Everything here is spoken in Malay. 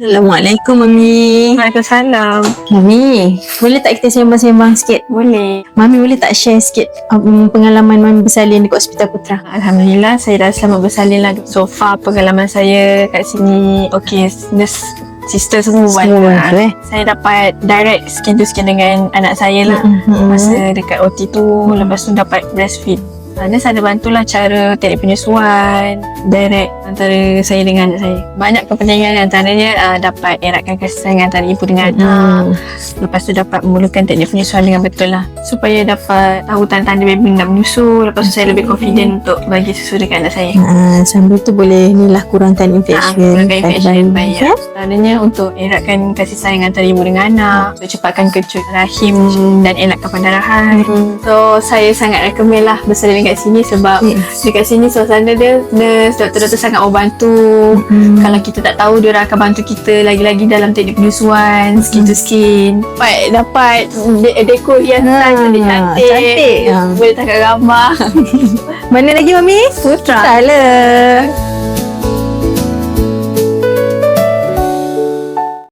Assalamualaikum, Mami. Waalaikumsalam. Mami, boleh tak kita sembang-sembang sikit? Boleh. Mami boleh tak share sikit pengalaman Mami bersalin dekat Hospital Putra? Alhamdulillah, saya dah selamat bersalin lah. So far, pengalaman saya kat sini, okay, nurse sister semua bantu. Saya dapat direct skin to skin dengan anak saya lah. Masa dekat OT tu, lepas tu dapat breastfeed. Nurse ada bantulah cara teknik penyusuan direct antara saya dengan anak saya. Banyak kepentingan, antaranya dapat eratkan kasih sayang antara ibu dengan anak. Lepas tu dapat memulakan teknik penyusuan dengan betul lah, supaya dapat tahu tanda-tanda baby nak menyusu. Lepas tu saya lebih confident untuk bagi susu dekat anak saya. Sambil tu boleh ni lah kurangkan infection. Kurangkan infection baik. Tandanya untuk eratkan kasih sayang antara ibu dengan anak, untuk cepatkan kecut rahim dan elakkan pendarahan. So saya sangat recommend lah bersalin dekat sini, sebab dekat sini suasana dia, nurse, doktor-doktor sangat membantu. Kalau kita tak tahu, diorang akan bantu kita. Lagi-lagi dalam teknik penyusuan, skin to skin. Dapat dekor hiasan cantik. Boleh tangkap gambar. Mana lagi, Mami? Putra. Tak lah.